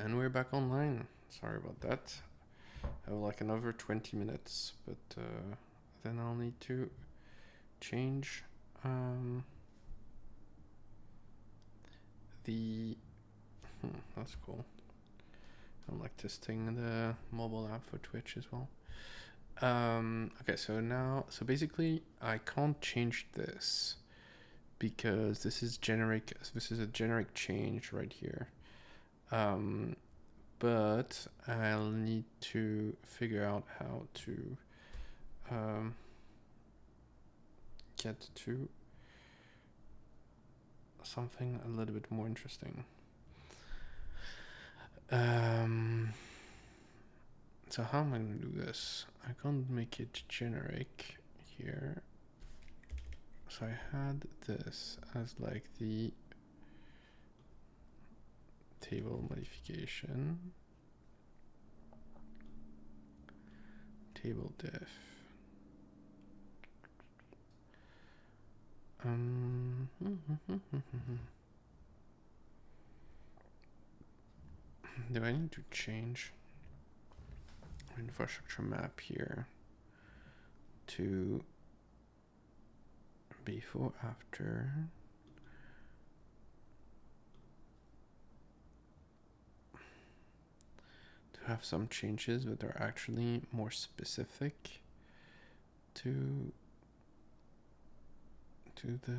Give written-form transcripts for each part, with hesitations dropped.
And we're back online. Sorry about that. I have like another 20 minutes, but then I'll need to change the... that's cool. I'm like testing the mobile app for Twitch as well. Okay, so basically I can't change this because this is a generic change right here. But I'll need to figure out how to get to something a little bit more interesting. So how am I going to do this? I can't make it generic here. So I had this as like the table modification, table diff. Do I need to change infrastructure map here to before after? To have some changes that are actually more specific to the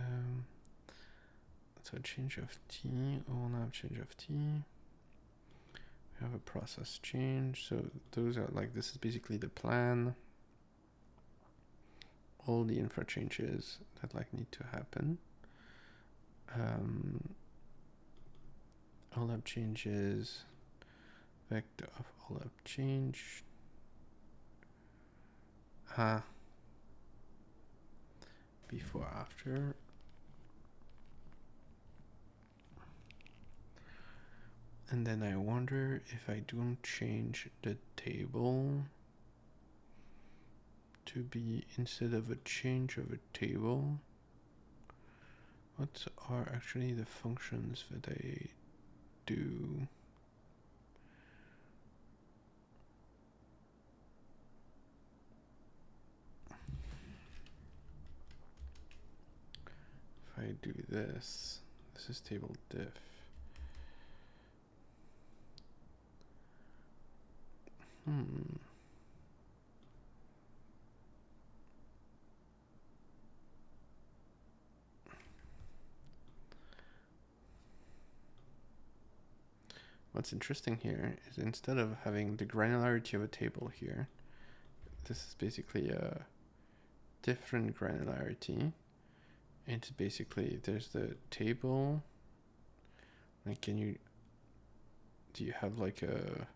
change of t. Oh, now change of t. We have a process change. So those are like, this is basically the plan. All the infra changes that like need to happen. All up changes. Vector of all up change. Before after. And then I wonder if I don't change the table to be, instead of a change of a table, what are actually the functions that I do? If I do this, this is table diff. What's interesting here is instead of having the granularity of a table here, this is basically a different granularity. It's basically, there's the table. Like, do you have like a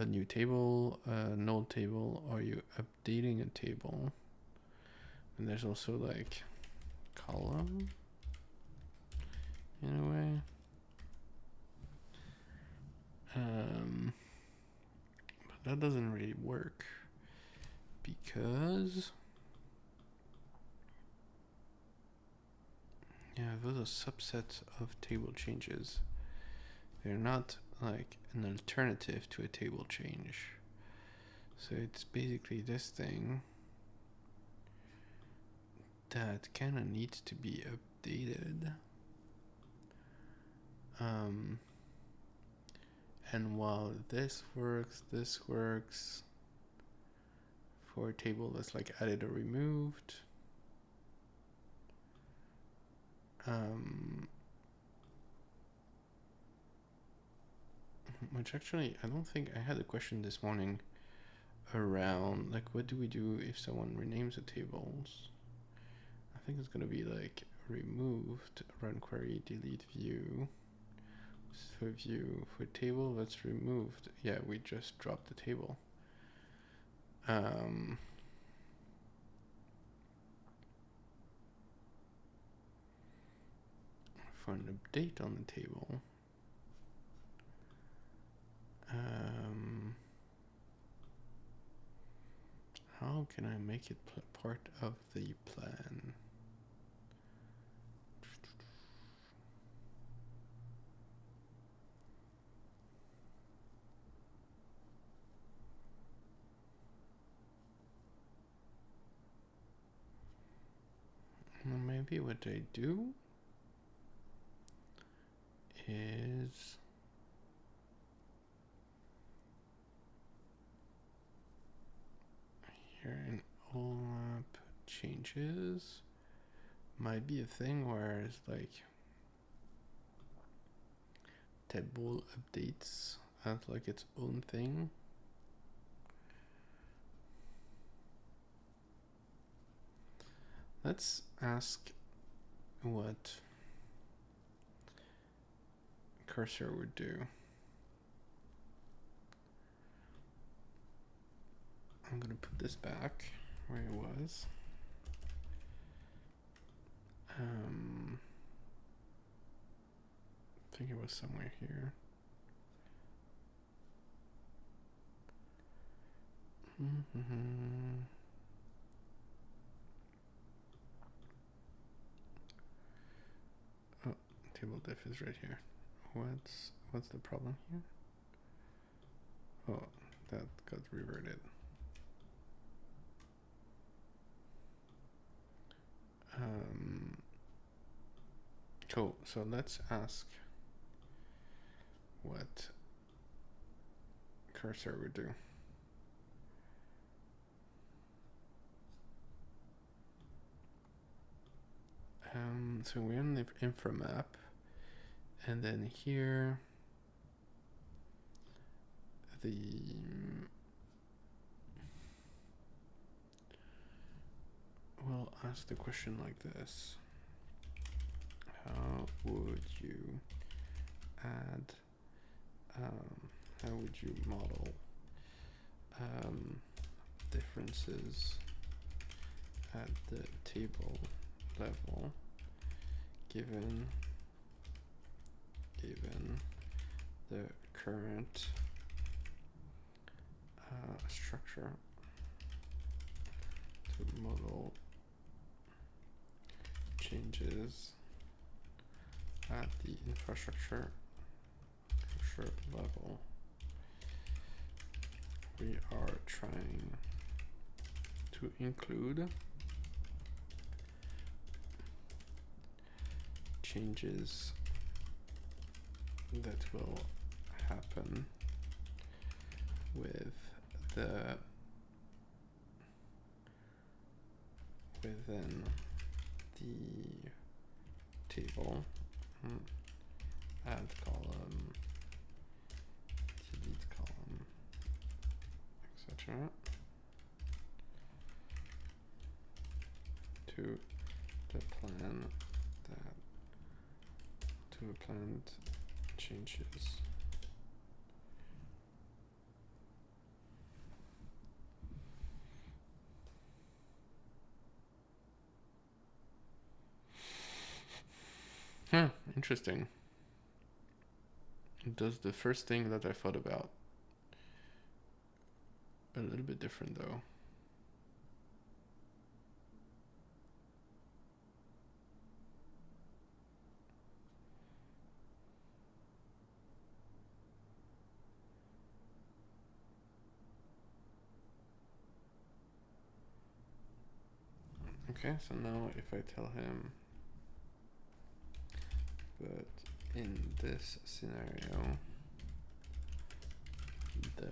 new table, an old table, or are you updating a table? And there's also like column in a way. But that doesn't really work because those are subsets of table changes. They're not like an alternative to a table change. So it's basically this thing that kind of needs to be updated. And while this works for a table that's like added or removed. Which actually, I don't think I had a question this morning around like, what do we do if someone renames the tables? I think it's gonna be like removed, run query, delete view. For view, for table that's removed, yeah, we just dropped the table. For an update on the table, how can I make it part of the plan? maybe what I do is here in all app changes might be a thing where it's like table updates as like its own thing. Let's ask what cursor would do. I'm gonna put this back where it was. I think it was somewhere here. Oh, table diff is right here. What's the problem here? Oh, that got reverted. Cool. So let's ask what cursor would do. So we're in the infra map, and then here we'll ask the question like this: how would you add? How would you model differences at the table level given the current structure to model changes at the infrastructure level? We are trying to include changes that will happen with the within the table, add column, delete column, etc. to the plan that to a planned changes. Huh, interesting. It does the first thing that I thought about. A little bit different though. Okay, so now if I tell him, but in this scenario, the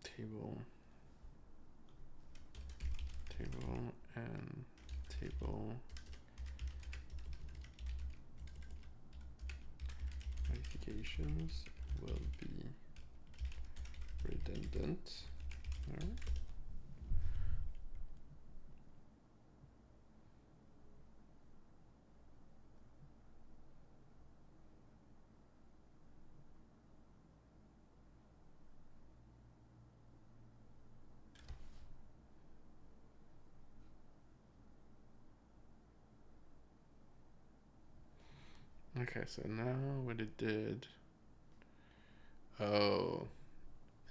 table and table modifications will be redundant. Right. Okay, so now what it did, oh,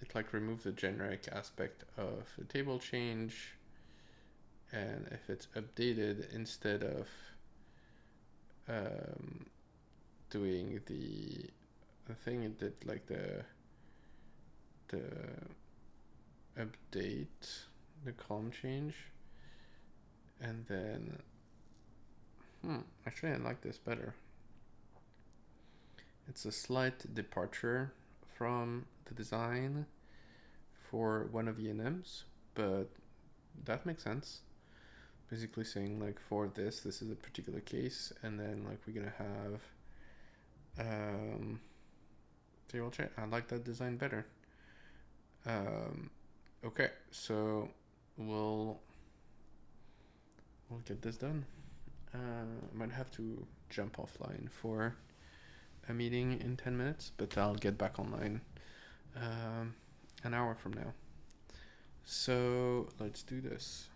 it like removed the generic aspect of the table change, and if it's updated, instead of doing the thing, it did like the update the column change, and then actually I like this better. It's a slight departure from the design for one of the enums, but that makes sense. Basically saying like for this is a particular case, and then like we're gonna have table check. I like that design better. Okay, so we'll get this done. I might have to jump offline for a meeting in 10 minutes, but I'll get back online an hour from now. So let's do this.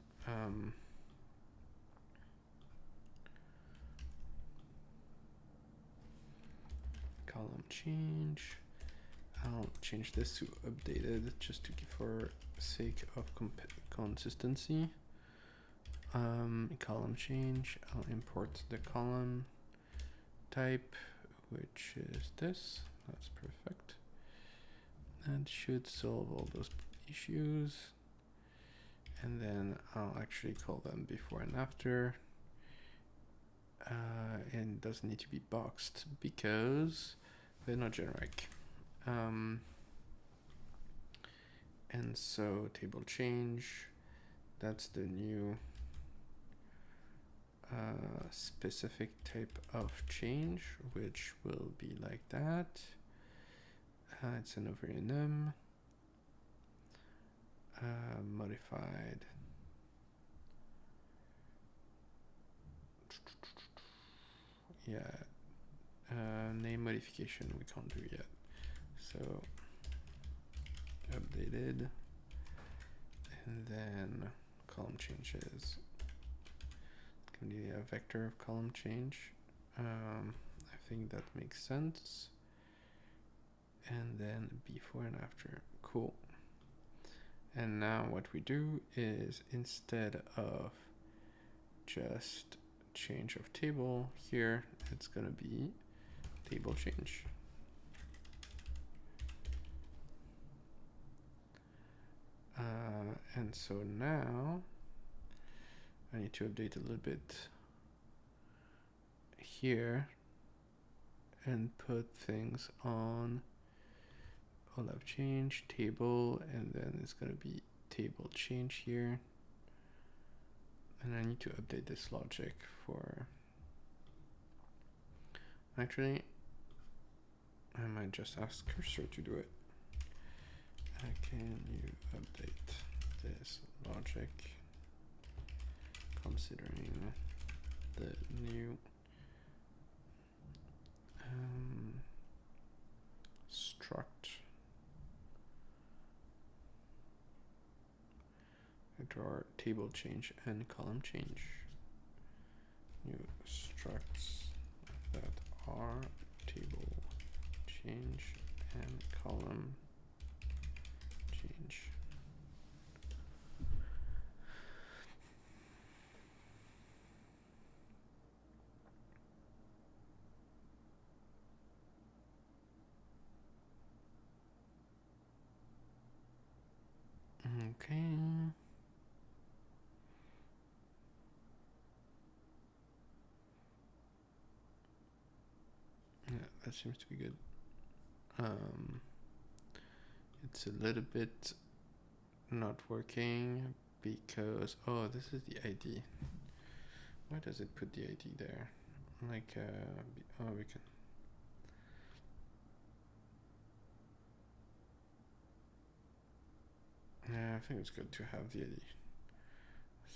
Column change. I'll change this to updated just to for sake of consistency. Column change. I'll import the column type, which is this. That's perfect. That should solve all those issues. And then I'll actually call them before and after. And it doesn't need to be boxed because they're not generic. And so table change, that's the new specific type of change, which will be like that. It's an over enum. Modified. Yeah. Name modification we can't do yet. So updated, and then column changes. Can be a vector of column change. I think that makes sense. And then before and after. Cool. And now what we do is instead of just change of table here, it's gonna be table change. And so now I need to update a little bit here and put things on OLAP change table, and then it's going to be table change here. And I need to update this logic for, actually I might just ask cursor to do it. Can you update this logic considering the new struct draw table change and column change, new structs that are table change and column change. Okay. Yeah, that seems to be good. It's a little bit not working because, oh, this is the ID. Why does it put the ID there? Like, oh, we can. Yeah, I think it's good to have the ID.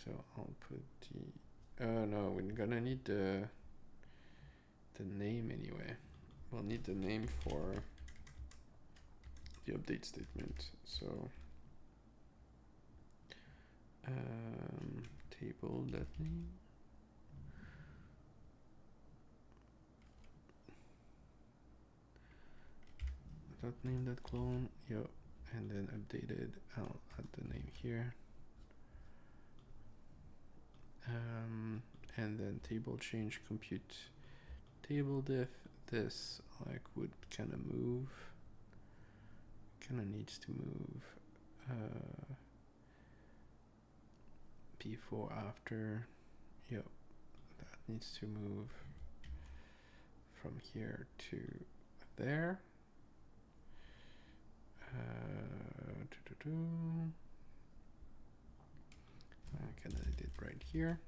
So I'll put the, oh no, we're gonna need the name anyway. We'll need the name for the update statement. So table that name. That name, that clone, yep, and then updated. I'll add the name here. And then table change compute table diff. This like would kind of move. Kind of needs to move. before, after. Yep, that needs to move from here to there. I can edit it right here.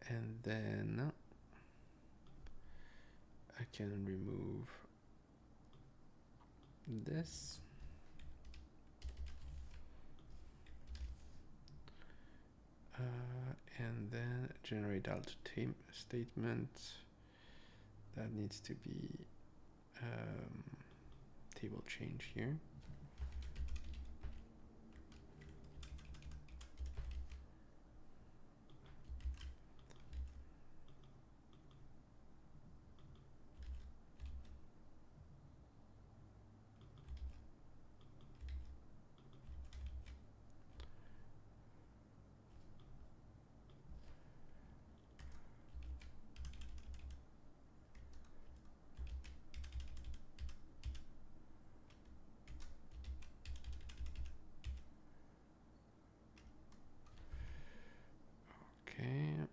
And then I can remove this. And then generate alt statement. That needs to be table change here. Okay.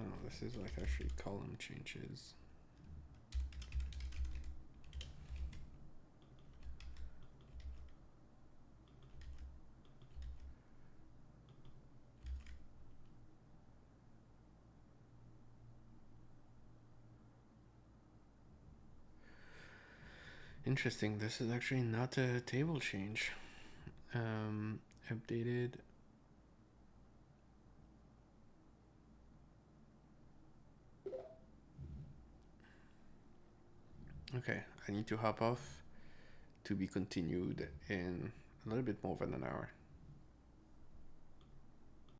Oh, this is like actually column changes. Interesting, this is actually not a table change. Updated. Okay, I need to hop off, to be continued in a little bit more than an hour.